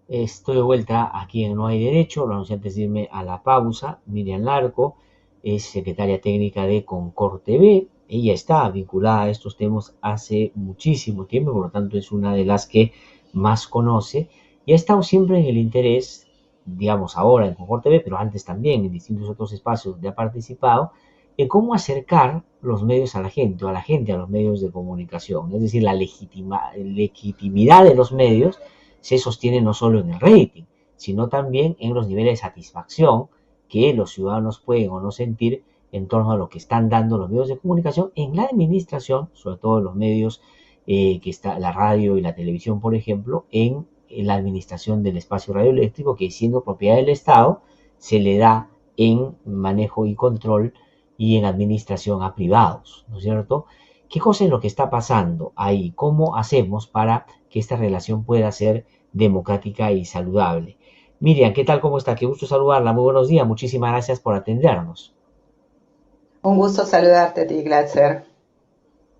Estoy de vuelta aquí en No hay Derecho, lo anuncié antes de irme a la pausa. Miriam Larco es secretaria técnica de Concord TV. Ella está vinculada a estos temas hace muchísimo tiempo, por lo tanto es una de las que más conoce y ha estado siempre en el interés, digamos ahora en Concord TV, pero antes también en distintos otros espacios donde ha participado, en cómo acercar los medios a la gente, o a la gente a los medios de comunicación. Es decir, la legitimidad de los medios se sostiene no solo en el rating, sino también en los niveles de satisfacción que los ciudadanos pueden o no sentir en torno a lo que están dando los medios de comunicación en la administración, sobre todo los medios que está la radio y la televisión, por ejemplo, en la administración del espacio radioeléctrico, que siendo propiedad del Estado, se le da en manejo y control y en administración a privados, ¿no es cierto? ¿Qué cosa es lo que está pasando ahí? ¿Cómo hacemos para que esta relación pueda ser democrática y saludable? Miriam, ¿qué tal? ¿Cómo está? Qué gusto saludarla. Muy buenos días. Muchísimas gracias por atendernos. Un gusto saludarte a ti, Glatzer.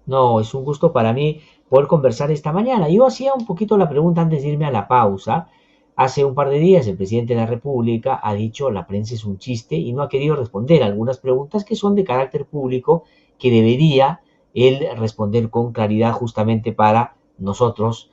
No, es un gusto para mí poder conversar esta mañana. Yo hacía un poquito la pregunta antes de irme a la pausa. Hace un par de días el presidente de la República ha dicho la prensa es un chiste y no ha querido responder a algunas preguntas que son de carácter público que debería él responder con claridad justamente para nosotros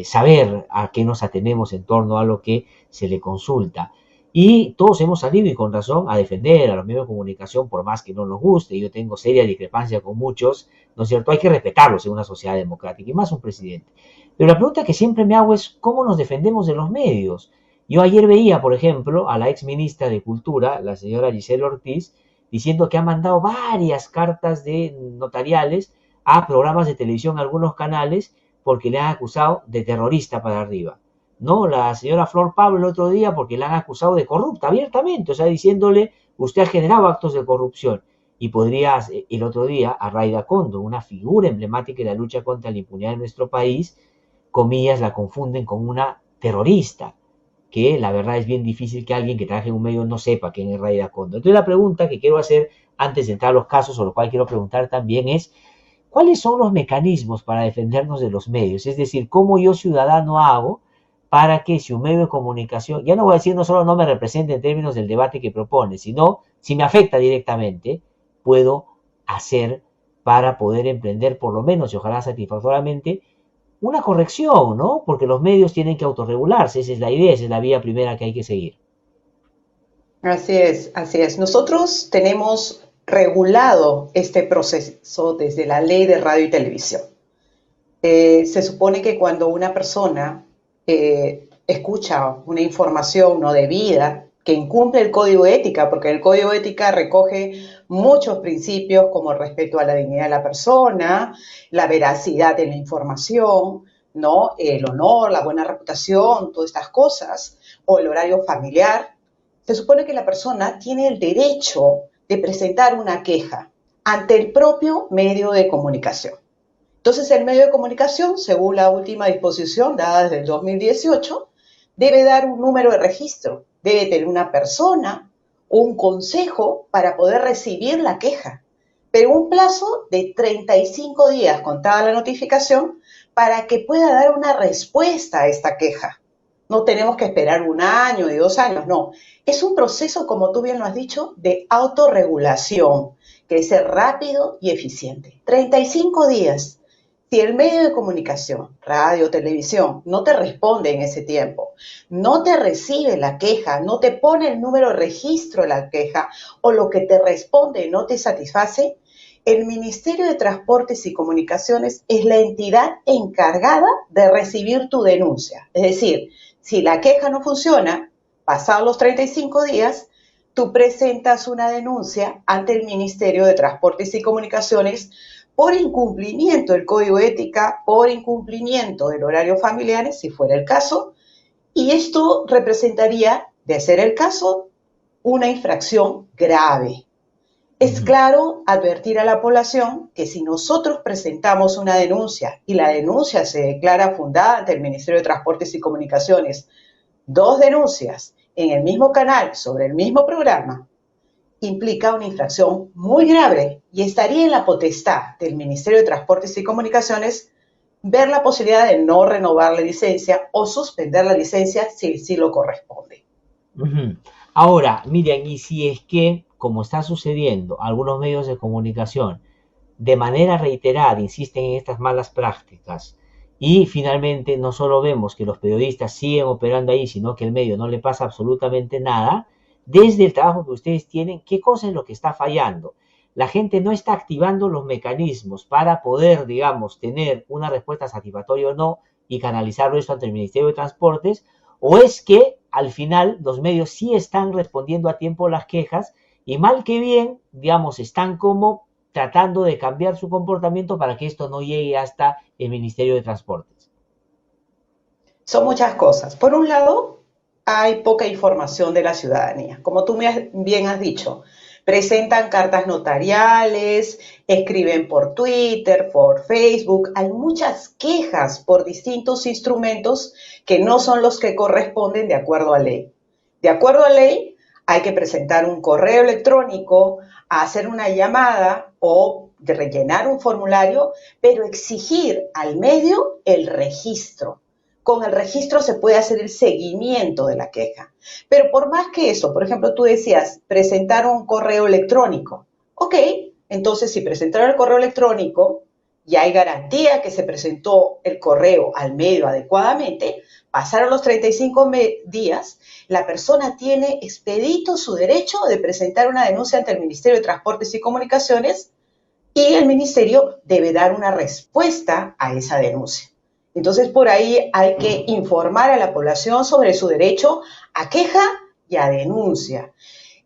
saber a qué nos atenemos en torno a lo que se le consulta. Y todos hemos salido y con razón a defender a los medios de comunicación por más que no nos guste. Yo tengo seria discrepancia con muchos, ¿no es cierto? Hay que respetarlos en una sociedad democrática y más un presidente. Pero la pregunta que siempre me hago es cómo nos defendemos de los medios. Yo ayer veía, por ejemplo, a la ex ministra de Cultura, la señora Giselle Ortiz, diciendo que ha mandado varias cartas de notariales a programas de televisión, a algunos canales, porque le han acusado de terrorista para arriba. No, la señora Flor Pablo el otro día porque la han acusado de corrupta abiertamente, o sea, diciéndole, usted ha generado actos de corrupción. Y podría, el otro día, a Raida Kondo, una figura emblemática de la lucha contra la impunidad en nuestro país, comillas, la confunden con una terrorista, que la verdad es bien difícil que alguien que trabaje en un medio no sepa quién es Raida Kondo. Entonces la pregunta que quiero hacer antes de entrar a los casos, o lo cual quiero preguntar también es, ¿cuáles son los mecanismos para defendernos de los medios? Es decir, ¿cómo yo ciudadano hago para que si un medio de comunicación, ya no voy a decir no solo no me represente en términos del debate que propone, sino si me afecta directamente, puedo hacer para poder emprender por lo menos y ojalá satisfactoriamente una corrección, ¿no? Porque los medios tienen que autorregularse, esa es la idea, esa es la vía primera que hay que seguir. Así es, así es. Nosotros tenemos regulado este proceso desde la ley de radio y televisión. Se supone que cuando una persona escucha una información no debida, que incumple el código de ética, porque el código de ética recoge muchos principios como el respeto a la dignidad de la persona, la veracidad de la información, ¿no? El honor, la buena reputación, todas estas cosas, o el horario familiar. Se supone que la persona tiene el derecho de presentar una queja ante el propio medio de comunicación. Entonces, el medio de comunicación, según la última disposición dada desde el 2018, debe dar un número de registro, debe tener una persona o un consejo para poder recibir la queja, pero un plazo de 35 días contada la notificación para que pueda dar una respuesta a esta queja. No tenemos que esperar un año y 2 años, no. Es un proceso, como tú bien lo has dicho, de autorregulación, que es ser rápido y eficiente. 35 días. Si el medio de comunicación, radio, televisión, no te responde en ese tiempo, no te recibe la queja, no te pone el número de registro de la queja o lo que te responde no te satisface, el Ministerio de Transportes y Comunicaciones es la entidad encargada de recibir tu denuncia. Es decir, si la queja no funciona, pasados los 35 días, tú presentas una denuncia ante el Ministerio de Transportes y Comunicaciones por incumplimiento del código de ética, por incumplimiento del horario familiar, si fuera el caso, y esto representaría, de ser el caso, una infracción grave. Uh Es -huh. claro advertir a la población que si nosotros presentamos una denuncia y la denuncia se declara fundada ante el Ministerio de Transportes y Comunicaciones, dos denuncias en el mismo canal sobre el mismo programa, implica una infracción muy grave y estaría en la potestad del Ministerio de Transportes y Comunicaciones ver la posibilidad de no renovar la licencia o suspender la licencia si sí lo corresponde. Ujú. Ahora, Miriam, y si es que, como está sucediendo, algunos medios de comunicación de manera reiterada insisten en estas malas prácticas y finalmente no solo vemos que los periodistas siguen operando ahí, sino que el medio no le pasa absolutamente nada, desde el trabajo que ustedes tienen, ¿qué cosa es lo que está fallando? La gente no está activando los mecanismos para poder, digamos, tener una respuesta satisfactoria o no y canalizarlo esto ante el Ministerio de Transportes, o es que al final los medios sí están respondiendo a tiempo las quejas y mal que bien, digamos, están como tratando de cambiar su comportamiento para que esto no llegue hasta el Ministerio de Transportes. Son muchas cosas. Por un lado, hay poca información de la ciudadanía. Como tú bien has dicho, presentan cartas notariales, escriben por Twitter, por Facebook. Hay muchas quejas por distintos instrumentos que no son los que corresponden de acuerdo a ley. De acuerdo a ley, hay que presentar un correo electrónico, hacer una llamada o de rellenar un formulario, pero exigir al medio el registro. Con el registro se puede hacer el seguimiento de la queja. Pero por más que eso, por ejemplo, tú decías, presentar un correo electrónico. Ok, entonces si presentaron el correo electrónico y hay garantía que se presentó el correo al medio adecuadamente, pasaron los 35 días, la persona tiene expedito su derecho de presentar una denuncia ante el Ministerio de Transportes y Comunicaciones y el ministerio debe dar una respuesta a esa denuncia. Entonces, por ahí hay que informar a la población sobre su derecho a queja y a denuncia.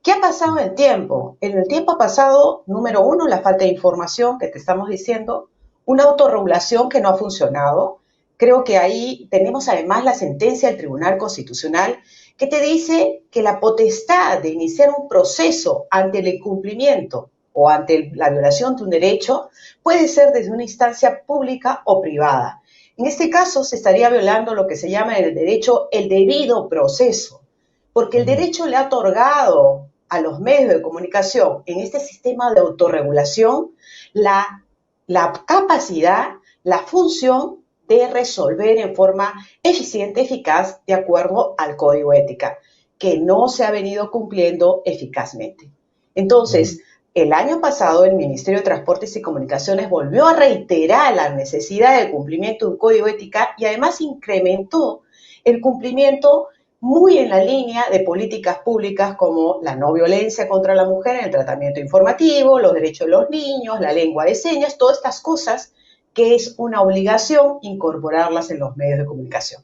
¿Qué ha pasado en el tiempo? En el tiempo ha pasado, número uno, la falta de información que te estamos diciendo, una autorregulación que no ha funcionado. Creo que ahí tenemos además la sentencia del Tribunal Constitucional que te dice que la potestad de iniciar un proceso ante el incumplimiento o ante la violación de un derecho puede ser desde una instancia pública o privada. En este caso se estaría violando lo que se llama en el derecho el debido proceso, porque el derecho le ha otorgado a los medios de comunicación en este sistema de autorregulación la capacidad, la función de resolver en forma eficiente, eficaz, de acuerdo al código ética, que no se ha venido cumpliendo eficazmente. Entonces, el año pasado el Ministerio de Transportes y Comunicaciones volvió a reiterar la necesidad del cumplimiento de un código ética y además incrementó el cumplimiento muy en la línea de políticas públicas como la no violencia contra la mujer en el tratamiento informativo, los derechos de los niños, la lengua de señas, todas estas cosas que es una obligación incorporarlas en los medios de comunicación.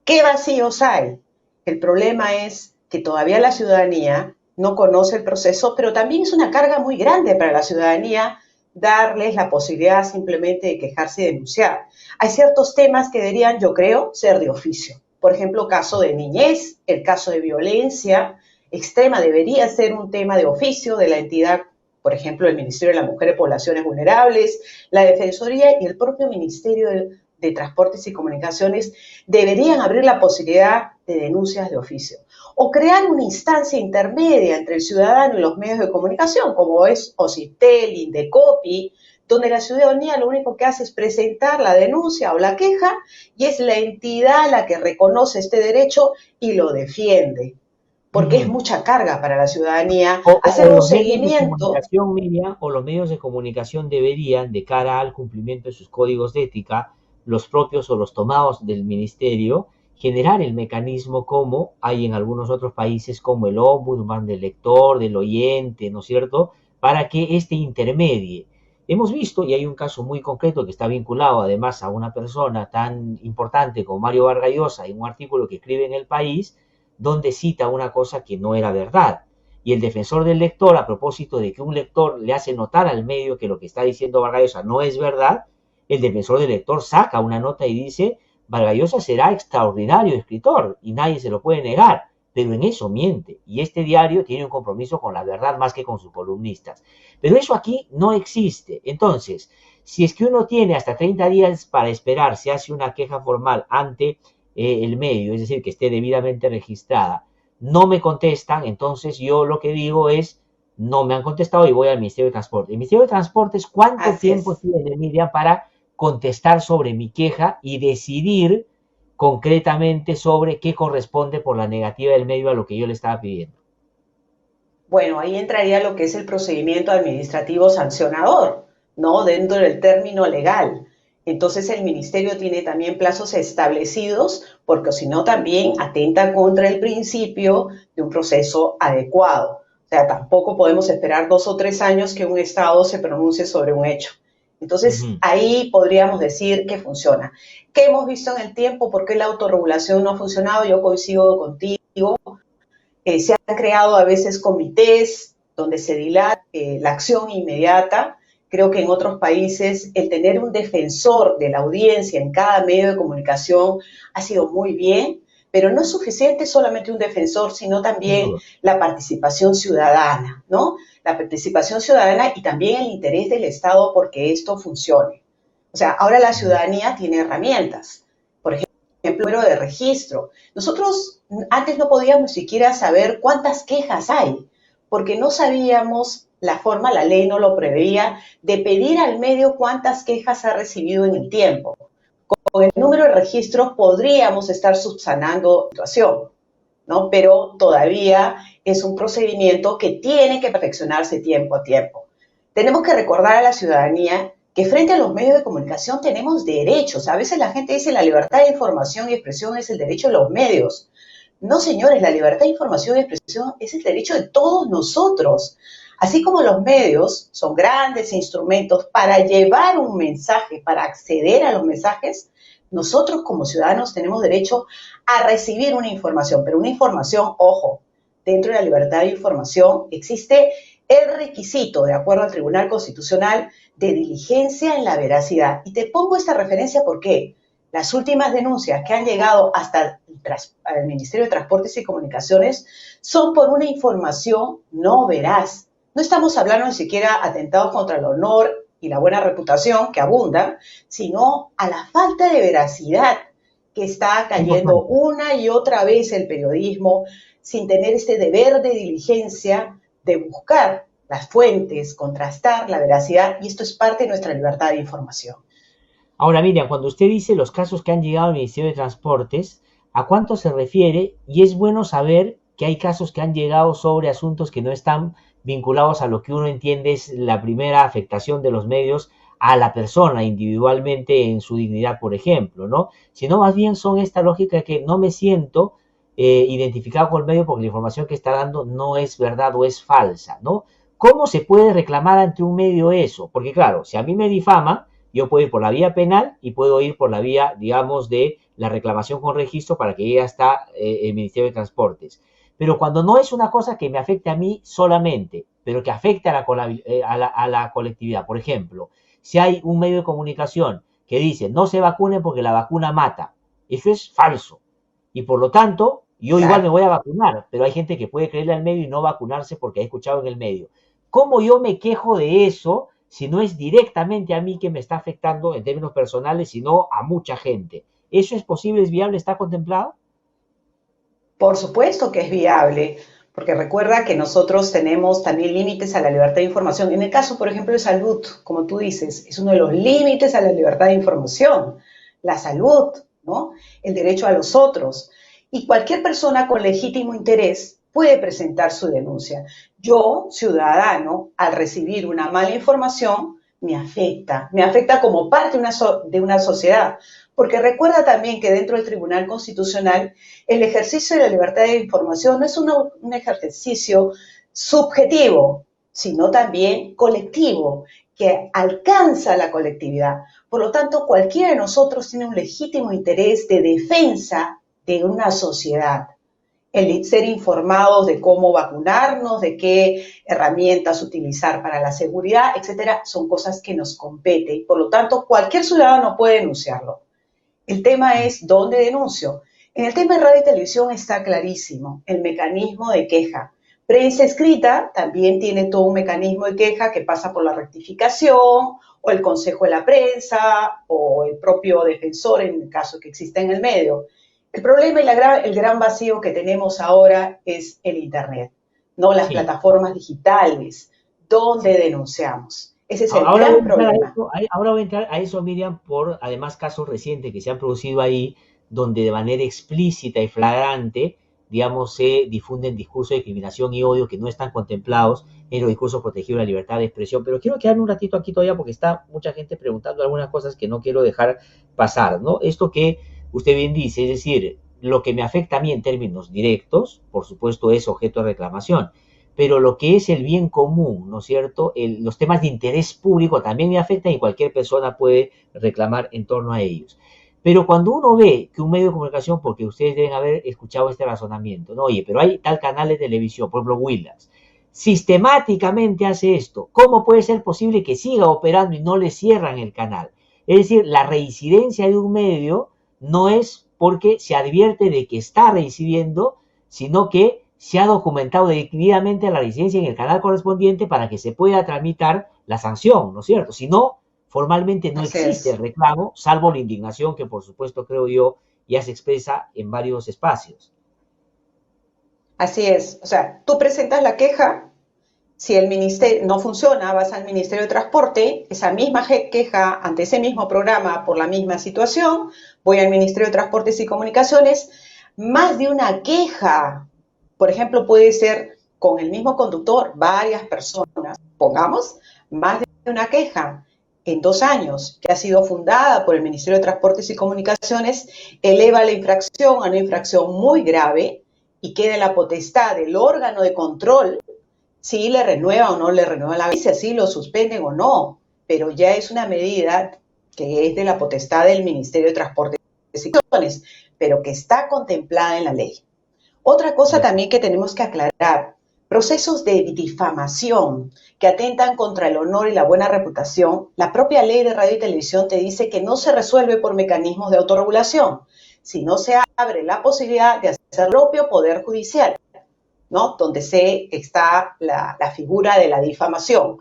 ¿Qué vacíos hay? El problema es que todavía la ciudadanía no conoce el proceso, pero también es una carga muy grande para la ciudadanía darles la posibilidad simplemente de quejarse y denunciar. Hay ciertos temas que deberían, yo creo, ser de oficio. Por ejemplo, caso de niñez, el caso de violencia extrema debería ser un tema de oficio de la entidad, por ejemplo, el Ministerio de la Mujer y Poblaciones Vulnerables, la Defensoría y el propio Ministerio de Transportes y Comunicaciones deberían abrir la posibilidad de denuncias de oficio o crear una instancia intermedia entre el ciudadano y los medios de comunicación, como es OCITEL, Indecopi, donde la ciudadanía lo único que hace es presentar la denuncia o la queja y es la entidad la que reconoce este derecho y lo defiende, porque es mucha carga para la ciudadanía hacer un Los medios de seguimiento. comunicación, Miriam, o los medios de comunicación deberían, de cara al cumplimiento de sus códigos de ética, los propios o los tomados del ministerio, generar el mecanismo como hay en algunos otros países, como el ombudsman del lector, del oyente, ¿no es cierto?, para que este intermedie. Hemos visto, y hay un caso muy concreto que está vinculado además a una persona tan importante como Mario Vargas Llosa, en un artículo que escribe en El País, donde cita una cosa que no era verdad. Y el defensor del lector, a propósito de que un lector le hace notar al medio que lo que está diciendo Vargas Llosa no es verdad, el defensor del lector saca una nota y dice: Vargas Llosa será extraordinario escritor y nadie se lo puede negar, pero en eso miente. Y este diario tiene un compromiso con la verdad más que con sus columnistas. Pero eso aquí no existe. Entonces, si es que uno tiene hasta 30 días para esperar, se hace una queja formal ante el medio, es decir, que esté debidamente registrada, no me contestan, entonces yo lo que digo es: no me han contestado y voy al Ministerio de Transporte. ¿El Ministerio de Transportes cuánto Así tiempo es. tiene, Miriam, para contestar sobre mi queja y decidir concretamente sobre qué corresponde por la negativa del medio a lo que yo le estaba pidiendo? Bueno, ahí entraría lo que es el procedimiento administrativo sancionador, ¿no? Dentro del término legal. Entonces el ministerio tiene también plazos establecidos, porque si no también atenta contra el principio de un proceso adecuado. O sea, tampoco podemos esperar 2 o 3 años que un Estado se pronuncie sobre un hecho. Entonces, Ujú. ahí podríamos decir que funciona. ¿Qué hemos visto en el tiempo? ¿Por qué la autorregulación no ha funcionado? Yo coincido contigo. Se han creado a veces comités donde se dilata la acción inmediata. Creo que en otros países el tener un defensor de la audiencia en cada medio de comunicación ha sido muy bien, pero no es suficiente solamente un defensor, sino Sin también duda. la participación ciudadana, ¿no? La participación ciudadana y también el interés del Estado porque esto funcione. O sea, ahora la Ujú. ciudadanía tiene herramientas. Por ejemplo, número de registro. Nosotros antes no podíamos siquiera saber cuántas quejas hay, porque no sabíamos la forma, la ley no lo preveía, de pedir al medio cuántas quejas ha recibido en el tiempo. Con el número de registros podríamos estar subsanando la situación, ¿no? Pero todavía es un procedimiento que tiene que perfeccionarse tiempo a tiempo. Tenemos que recordar a la ciudadanía que frente a los medios de comunicación tenemos derechos. A veces la gente dice la libertad de información y expresión es el derecho de los medios. No, señores, la libertad de información y expresión es el derecho de todos nosotros. Así como los medios son grandes instrumentos para llevar un mensaje, para acceder a los mensajes, nosotros como ciudadanos tenemos derecho a recibir una información, pero una información, ojo, dentro de la libertad de información existe el requisito, de acuerdo al Tribunal Constitucional, de diligencia en la veracidad. Y te pongo esta referencia porque las últimas denuncias que han llegado hasta el Ministerio de Transportes y Comunicaciones son por una información no veraz. No estamos hablando ni siquiera de atentados contra el honor y la buena reputación que abundan, sino a la falta de veracidad que está cayendo Importante. una y otra vez el periodismo sin tener este deber de diligencia de buscar las fuentes, contrastar la veracidad, y esto es parte de nuestra libertad de información. Ahora, Miriam, cuando usted dice los casos que han llegado al Ministerio de Transportes, ¿a cuánto se refiere? Y es bueno saber que hay casos que han llegado sobre asuntos que no están vinculados a lo que uno entiende es la primera afectación de los medios a la persona individualmente en su dignidad, por ejemplo, ¿no? Sino más bien son esta lógica de que no me siento identificado con el medio porque la información que está dando no es verdad o es falsa, ¿no? ¿Cómo se puede reclamar ante un medio eso? Porque claro, si a mí me difama, yo puedo ir por la vía penal y puedo ir por la vía, digamos, de la reclamación con registro para que llegue hasta el Ministerio de Transportes. Pero cuando no es una cosa que me afecte a mí solamente, pero que afecte a la colectividad. Por ejemplo, si hay un medio de comunicación que dice no se vacunen porque la vacuna mata, eso es falso. Y por lo tanto, yo igual me Claro. voy a vacunar, pero hay gente que puede creerle al medio y no vacunarse porque ha escuchado en el medio. ¿Cómo yo me quejo de eso si no es directamente a mí que me está afectando en términos personales, sino a mucha gente? ¿Eso es posible, es viable, está contemplado? Por supuesto que es viable, porque recuerda que nosotros tenemos también límites a la libertad de información. En el caso, por ejemplo, de salud, como tú dices, es uno de los límites a la libertad de información, la salud, ¿no? El derecho a los otros. Y cualquier persona con legítimo interés puede presentar su denuncia. Yo, ciudadano, al recibir una mala información, me afecta como parte de una sociedad. Porque recuerda también que dentro del Tribunal Constitucional el ejercicio de la libertad de información no es un ejercicio subjetivo, sino también colectivo, que alcanza la colectividad. Por lo tanto, cualquiera de nosotros tiene un legítimo interés de defensa de una sociedad. El ser informados de cómo vacunarnos, de qué herramientas utilizar para la seguridad, etcétera, son cosas que nos competen. Y por lo tanto, cualquier ciudadano puede denunciarlo. El tema es dónde denuncio. En el tema de radio y televisión está clarísimo el mecanismo de queja. Prensa escrita también tiene todo un mecanismo de queja que pasa por la rectificación o el consejo de la prensa o el propio defensor en el caso que exista en el medio. El problema y el gran vacío que tenemos ahora es el Internet, no las Sí. plataformas digitales donde denunciamos. Ese es el Ahora voy a gran entrar a problema. eso, ahora voy a entrar a eso, Miriam, por además casos recientes que se han producido ahí, donde de manera explícita y flagrante, digamos, se difunden discursos de discriminación y odio que no están contemplados en los discursos protegidos de la libertad de expresión. Pero quiero quedarme un ratito aquí todavía porque está mucha gente preguntando algunas cosas que no quiero dejar pasar, ¿no? Esto que usted bien dice, es decir, lo que me afecta a mí en términos directos, por supuesto, es objeto de reclamación, pero lo que es el bien común, ¿no es cierto? Los temas de interés público también me afectan y cualquier persona puede reclamar en torno a ellos. Pero cuando uno ve que un medio de comunicación, porque ustedes deben haber escuchado este razonamiento, ¿no? Oye, pero hay tal canal de televisión, por ejemplo, Willax, sistemáticamente hace esto, ¿cómo puede ser posible que siga operando y no le cierran el canal? Es decir, la reincidencia de un medio no es porque se advierte de que está reincidiendo, sino que se ha documentado debidamente la reincidencia en el canal correspondiente para que se pueda tramitar la sanción, ¿no es cierto? Si no, formalmente no Así existe el es. reclamo, salvo la indignación que por supuesto creo yo ya se expresa en varios espacios. Así es. O sea, tú presentas la queja. Si el ministerio no funciona, vas al Ministerio de Transporte, esa misma queja ante ese mismo programa por la misma situación, voy al Ministerio de Transportes y Comunicaciones, más de una queja. Por ejemplo, puede ser con el mismo conductor, varias personas, pongamos, más de una queja en 2 años, que ha sido fundada por el Ministerio de Transportes y Comunicaciones, eleva la infracción a una infracción muy grave y queda en la potestad del órgano de control si le renueva o no le renueva la licencia, si lo suspenden o no, pero ya es una medida que es de la potestad del Ministerio de Transporte y Comunicaciones, pero que está contemplada en la ley. Otra cosa Ya. también que tenemos que aclarar, procesos de difamación que atentan contra el honor y la buena reputación, la propia ley de radio y televisión te dice que no se resuelve por mecanismos de autorregulación, sino se abre la posibilidad de hacer propio poder judicial, ¿no? Donde está la figura de la difamación.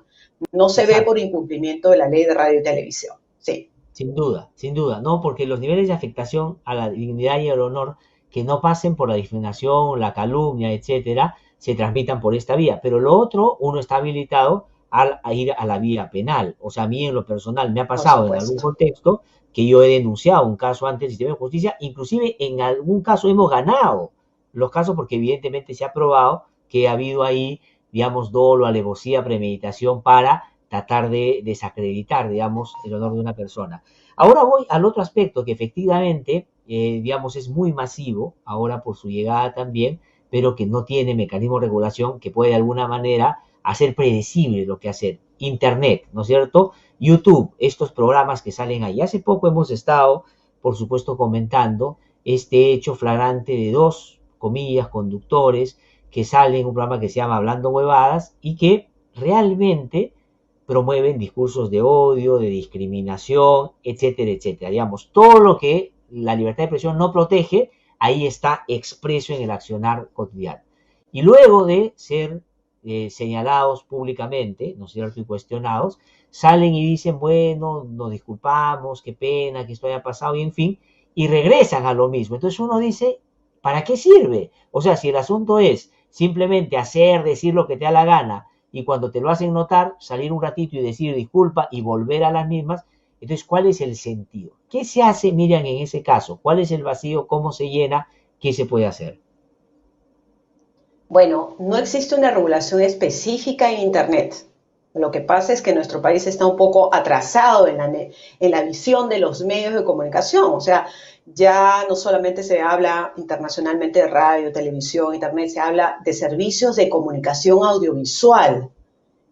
No se ve por Exacto. incumplimiento de la ley de radio y televisión. Sí, Sin duda, no, porque los niveles de afectación a la dignidad y al honor que no pasen por la discriminación, la calumnia, etcétera, se transmitan por esta vía. Pero lo otro, uno está habilitado a ir a la vía penal. O sea, a mí en lo personal me ha por pasado en algún supuesto. contexto que yo he denunciado un caso ante el sistema de justicia, inclusive en algún caso hemos ganado los casos porque evidentemente se ha probado que ha habido ahí, digamos, dolo, alevosía, premeditación para tratar de desacreditar, digamos, el honor de una persona. Ahora voy al otro aspecto que efectivamente, digamos, es muy masivo, ahora por su llegada también, pero que no tiene mecanismo de regulación que puede de alguna manera hacer predecible lo que hacer. Internet, ¿no es cierto? YouTube, estos programas que salen ahí. Hace poco hemos estado, por supuesto, comentando este hecho flagrante de dos, comillas, conductores que salen en un programa que se llama Hablando Huevadas y que realmente promueven discursos de odio, de discriminación, etcétera, etcétera. Digamos, todo lo que la libertad de expresión no protege, ahí está expreso en el accionar cotidiano. Y luego de ser señalados públicamente, ¿no es cierto?, y cuestionados, salen y dicen, bueno, nos disculpamos, qué pena que esto haya pasado, y en fin, y regresan a lo mismo. Entonces uno dice, ¿para qué sirve? O sea, si el asunto es simplemente hacer, decir lo que te da la gana, y cuando te lo hacen notar, salir un ratito y decir disculpa y volver a las mismas, entonces, ¿cuál es el sentido? ¿Qué se hace, Miriam, en ese caso? ¿Cuál es el vacío? ¿Cómo se llena? ¿Qué se puede hacer? Bueno, no existe una regulación específica en Internet. Lo que pasa es que nuestro país está un poco atrasado en la visión de los medios de comunicación. O sea, ya no solamente se habla internacionalmente de radio, televisión, Internet, se habla de servicios de comunicación audiovisual.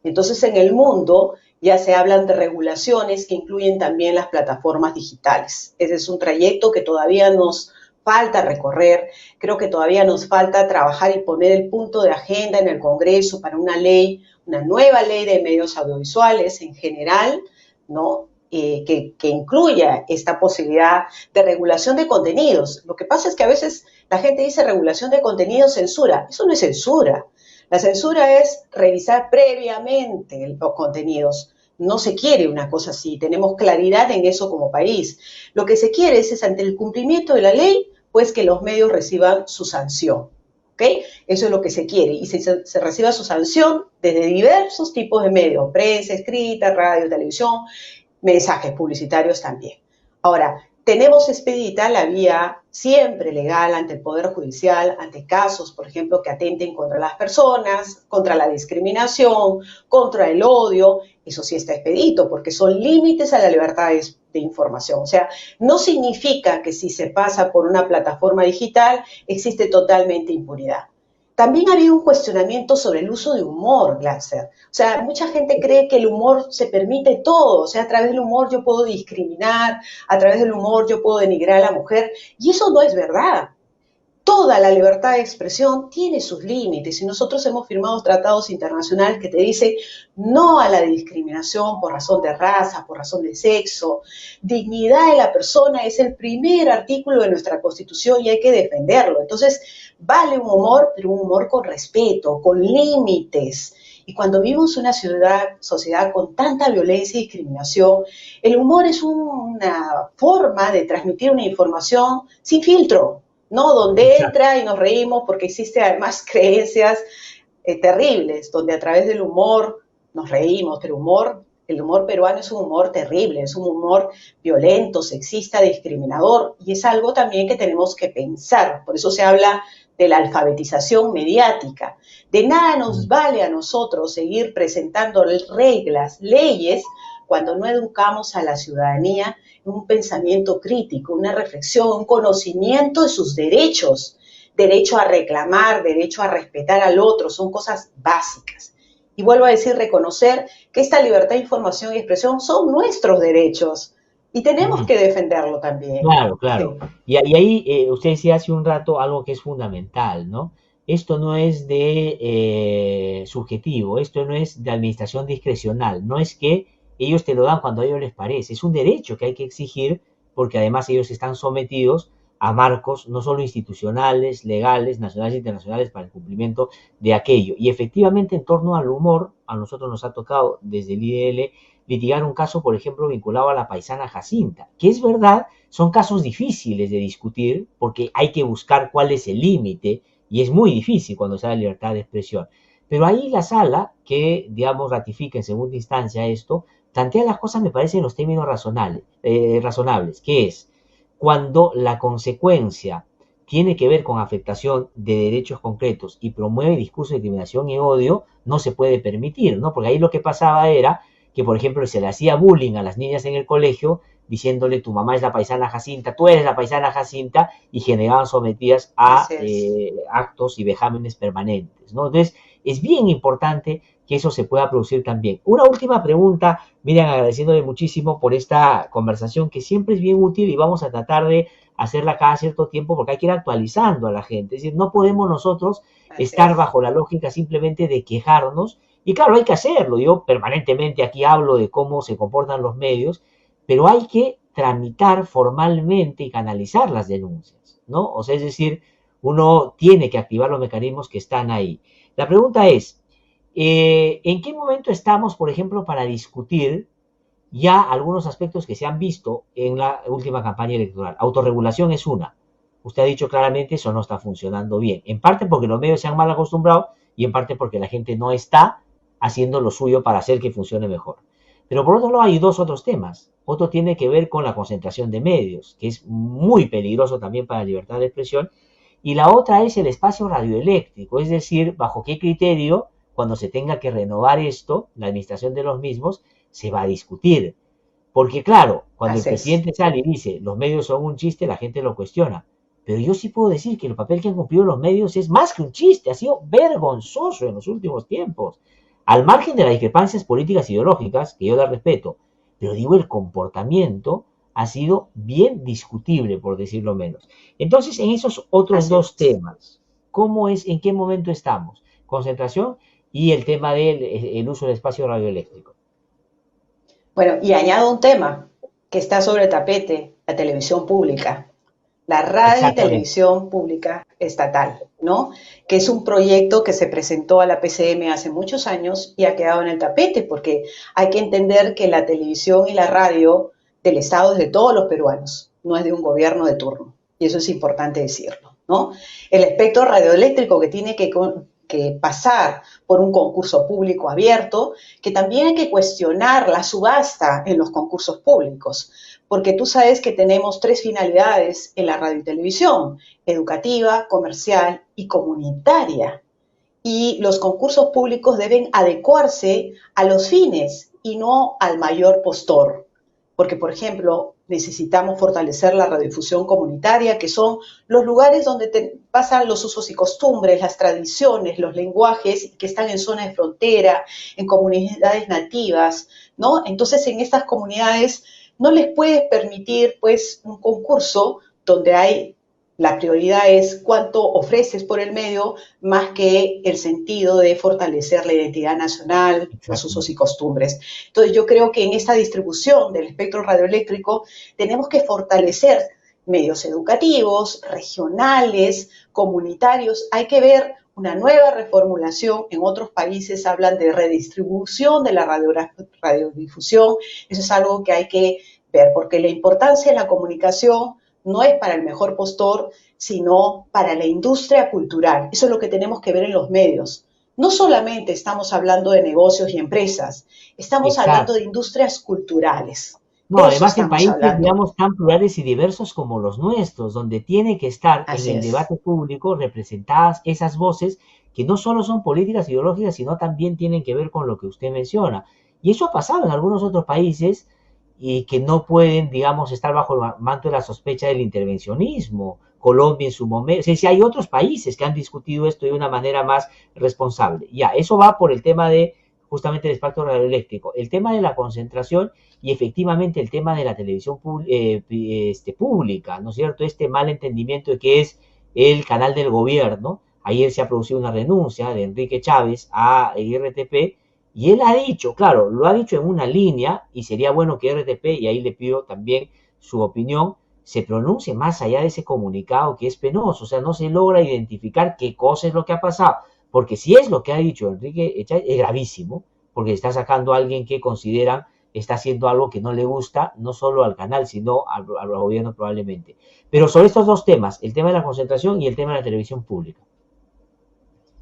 Entonces, en el mundo ya se hablan de regulaciones que incluyen también las plataformas digitales. Ese es un trayecto que todavía nos falta recorrer. Creo que todavía nos falta trabajar y poner el punto de agenda en el Congreso para una ley, una nueva ley de medios audiovisuales en general, ¿no? Que incluya esta posibilidad de regulación de contenidos. Lo que pasa es que a veces la gente dice regulación de contenidos, censura. Eso no es censura. La censura es revisar previamente los contenidos. No se quiere una cosa así, tenemos claridad en eso como país. Lo que se quiere es ante el cumplimiento de la ley, pues que los medios reciban su sanción. ¿ok? Eso es lo que se quiere y se reciba su sanción desde diversos tipos de medios, prensa, escrita, radio, televisión, mensajes publicitarios también. Ahora, tenemos expedita la vía siempre legal ante el Poder Judicial, ante casos, por ejemplo, que atenten contra las personas, contra la discriminación, contra el odio. Eso sí está expedito, porque son límites a la libertad de información. O sea, no significa que si se pasa por una plataforma digital existe totalmente impunidad. También había un cuestionamiento sobre el uso de humor, Glatzer. O sea, mucha gente cree que el humor se permite todo. O sea, a través del humor yo puedo discriminar, a través del humor yo puedo denigrar a la mujer. Y eso no es verdad. Toda la libertad de expresión tiene sus límites y nosotros hemos firmado tratados internacionales que te dicen no a la discriminación por razón de raza, por razón de sexo. Dignidad de la persona es el primer artículo de nuestra Constitución y hay que defenderlo. Entonces, vale un humor, pero un humor con respeto, con límites. Y cuando vivimos una sociedad con tanta violencia y discriminación, el humor es una forma de transmitir una información sin filtro, ¿no? Donde Exacto. entra y nos reímos porque existen además creencias terribles, donde a través del humor nos reímos, pero el humor peruano es un humor terrible, es un humor violento, sexista, discriminador, y es algo también que tenemos que pensar. Por eso se habla de la alfabetización mediática. De nada nos vale a nosotros seguir presentando reglas, leyes, cuando no educamos a la ciudadanía en un pensamiento crítico, una reflexión, un conocimiento de sus derechos, derecho a reclamar, derecho a respetar al otro, son cosas básicas. Y vuelvo a decir, reconocer que esta libertad de información y expresión son nuestros derechos y tenemos que defenderlo también. Claro, Sí, claro. Y ahí usted decía hace un rato algo que es fundamental, ¿no? Esto no es de subjetivo, esto no es de administración discrecional, no es que ellos te lo dan cuando a ellos les parece, es un derecho que hay que exigir porque además ellos están sometidos a marcos no solo institucionales, legales, nacionales e internacionales para el cumplimiento de aquello. Y efectivamente en torno al humor, a nosotros nos ha tocado desde el IDL litigar un caso, por ejemplo, vinculado a la paisana Jacinta, que es verdad, son casos difíciles de discutir porque hay que buscar cuál es el límite y es muy difícil cuando se da libertad de expresión. Pero ahí la sala, que digamos ratifica en segunda instancia esto, plantea las cosas, me parece, en los términos razonables, que es cuando la consecuencia tiene que ver con afectación de derechos concretos y promueve discurso de discriminación y odio, no se puede permitir, ¿no? Porque ahí lo que pasaba era que, por ejemplo, se le hacía bullying a las niñas en el colegio diciéndole tu mamá es la paisana Jacinta, tú eres la paisana Jacinta, y generaban sometidas a así es. actos y vejámenes permanentes, ¿no? Entonces, es bien importante que eso se pueda producir también. Una última pregunta, Miriam, agradeciéndole muchísimo por esta conversación que siempre es bien útil y vamos a tratar de hacerla cada cierto tiempo porque hay que ir actualizando a la gente. Es decir, no podemos nosotros Así estar es. bajo la lógica simplemente de quejarnos y claro, hay que hacerlo. Yo permanentemente aquí hablo de cómo se comportan los medios, pero hay que tramitar formalmente y canalizar las denuncias, ¿no? O sea, es decir, uno tiene que activar los mecanismos que están ahí. La pregunta es, ¿en qué momento estamos, por ejemplo, para discutir ya algunos aspectos que se han visto en la última campaña electoral? Autorregulación es una. Usted ha dicho claramente eso no está funcionando bien. En parte porque los medios se han mal acostumbrado y en parte porque la gente no está haciendo lo suyo para hacer que funcione mejor. Pero por otro lado hay dos otros temas. Otro tiene que ver con la concentración de medios, que es muy peligroso también para la libertad de expresión. Y la otra es el espacio radioeléctrico, es decir, bajo qué criterio, cuando se tenga que renovar esto, la administración de los mismos, se va a discutir. Porque claro, cuando el Así es. presidente sale y dice los medios son un chiste, la gente lo cuestiona. Pero yo sí puedo decir que el papel que han cumplido los medios es más que un chiste, ha sido vergonzoso en los últimos tiempos. Al margen de las discrepancias políticas e ideológicas, que yo las respeto, pero digo, el comportamiento ha sido bien discutible, por decirlo menos. Entonces, en esos otros Así dos es. temas, ¿cómo es, en qué momento estamos? Concentración y el tema del el uso del espacio radioeléctrico. Bueno, y añado un tema que está sobre el tapete, la televisión pública, la radio y Exactamente. televisión pública estatal, ¿no? Que es un proyecto que se presentó a la PCM hace muchos años y ha quedado en el tapete, porque hay que entender que la televisión y la radio del Estado es de todos los peruanos, no es de un gobierno de turno. Y eso es importante decirlo. ¿no? El espectro radioeléctrico que tiene que pasar por un concurso público abierto, que también hay que cuestionar la subasta en los concursos públicos, porque tú sabes que tenemos tres finalidades en la radio y televisión: educativa, comercial y comunitaria. Y los concursos públicos deben adecuarse a los fines y no al mayor postor. Porque, por ejemplo, necesitamos fortalecer la radiodifusión comunitaria, que son los lugares donde pasan los usos y costumbres, las tradiciones, los lenguajes que están en zonas de frontera, en comunidades nativas, ¿no? Entonces, en estas comunidades no les puedes permitir, pues, un concurso donde la prioridad es cuánto ofreces por el medio, más que el sentido de fortalecer la identidad nacional, los usos y Exactamente. costumbres. Entonces yo creo que en esta distribución del espectro radioeléctrico tenemos que fortalecer medios educativos, regionales, comunitarios. Hay que ver una nueva reformulación. En otros países hablan de redistribución de la radiodifusión. Eso es algo que hay que ver, porque la importancia de la comunicación no es para el mejor postor, sino para la industria cultural. Eso es lo que tenemos que ver en los medios. No solamente estamos hablando de negocios y empresas, estamos hablando de Exacto. industrias culturales. No, De eso además en estamos países, hablando. digamos, tan plurales y diversos como los nuestros, donde tiene que estar en Así el es. debate público representadas esas voces que no solo son políticas ideológicas, sino también tienen que ver con lo que usted menciona. Y eso ha pasado en algunos otros países y que no pueden, digamos, estar bajo el manto de la sospecha del intervencionismo. Colombia en su momento, o sea, si hay otros países que han discutido esto de una manera más responsable. Ya, eso va por el tema de justamente el espectro radioeléctrico. El tema de la concentración y efectivamente el tema de la televisión pública, ¿no es cierto? Este mal entendimiento de que es el canal del gobierno. Ayer se ha producido una renuncia de Enrique Chávez a IRTP y él ha dicho, claro, lo ha dicho en una línea y sería bueno que IRTP, y ahí le pido también su opinión, se pronuncie más allá de ese comunicado que es penoso, o sea, no se logra identificar qué cosa es lo que ha pasado, porque si es lo que ha dicho Enrique Chávez, es gravísimo, porque está sacando a alguien que consideran está haciendo algo que no le gusta, no solo al canal, sino al gobierno probablemente. Pero sobre estos dos temas, el tema de la concentración y el tema de la televisión pública.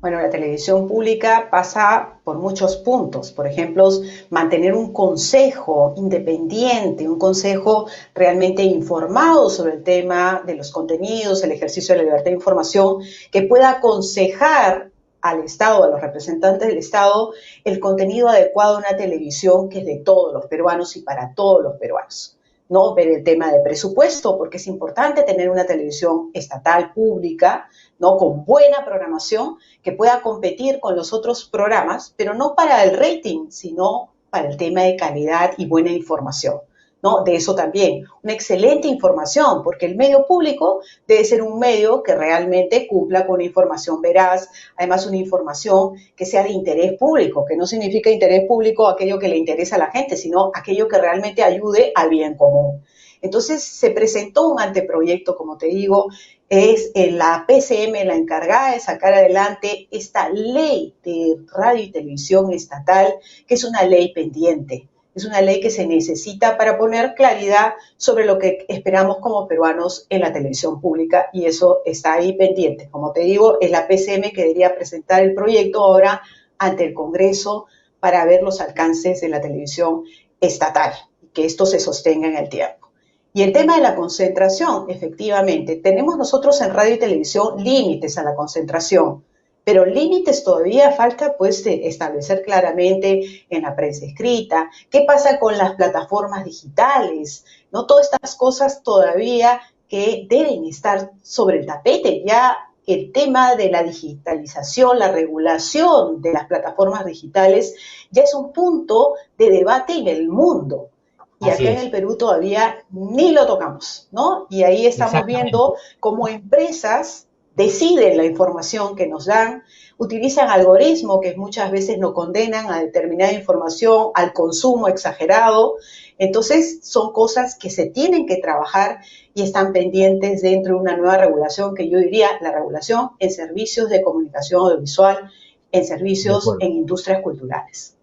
Bueno, la televisión pública pasa por muchos puntos. Por ejemplo, mantener un consejo independiente, un consejo realmente informado sobre el tema de los contenidos, el ejercicio de la libertad de información, que pueda aconsejar al Estado, a los representantes del Estado, el contenido adecuado a una televisión que es de todos los peruanos y para todos los peruanos. ¿No? Ver el tema de presupuesto, porque es importante tener una televisión estatal, pública, ¿no? Con buena programación, que pueda competir con los otros programas, pero no para el rating, sino para el tema de calidad y buena información. ¿No? De eso también, una excelente información, porque el medio público debe ser un medio que realmente cumpla con una información veraz, además una información que sea de interés público, que no significa interés público aquello que le interesa a la gente, sino aquello que realmente ayude al bien común. Entonces se presentó un anteproyecto, como te digo, es la PCM la encargada de sacar adelante esta ley de radio y televisión estatal, que es una ley pendiente. Es una ley que se necesita para poner claridad sobre lo que esperamos como peruanos en la televisión pública y eso está ahí pendiente. Como te digo, es la PCM que debería presentar el proyecto ahora ante el Congreso para ver los alcances de la televisión estatal y que esto se sostenga en el tiempo. Y el tema de la concentración, efectivamente, tenemos nosotros en radio y televisión límites a la concentración, pero límites todavía falta pues de establecer claramente en la prensa escrita. ¿Qué pasa con las plataformas digitales? ¿No? Todas estas cosas todavía que deben estar sobre el tapete. Ya el tema de la digitalización, la regulación de las plataformas digitales ya es un punto de debate en el mundo. Y Así acá en el es, Perú todavía ni lo tocamos, ¿no? Y ahí estamos viendo exactamente. cómo empresas deciden la información que nos dan, utilizan algoritmos que muchas veces nos condenan a determinada información, al consumo exagerado. Entonces, son cosas que se tienen que trabajar y están pendientes dentro de una nueva regulación que yo diría la regulación en servicios de comunicación audiovisual, en De servicios acuerdo. en industrias culturales.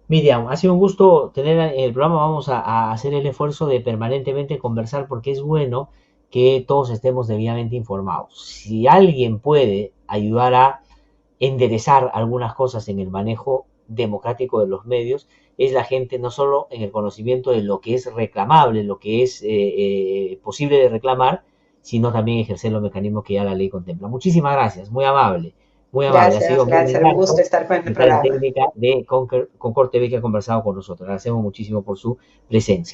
Miriam, ha sido un gusto tener el programa. Vamos a hacer el esfuerzo de permanentemente conversar porque es bueno que todos estemos debidamente informados. Si alguien puede ayudar a enderezar algunas cosas en el manejo democrático de los medios, es la gente no solo en el conocimiento de lo que es reclamable, lo que es posible de reclamar, sino también ejercer los mecanismos que ya la ley contempla. Muchísimas gracias, muy amable, muy amable. Ha Gracias, sido Mary gracias. Un gusto Larson, estar con el secretaria programa. técnica de Concord TV, que ha conversado con nosotros. Agradecemos muchísimo por su presencia.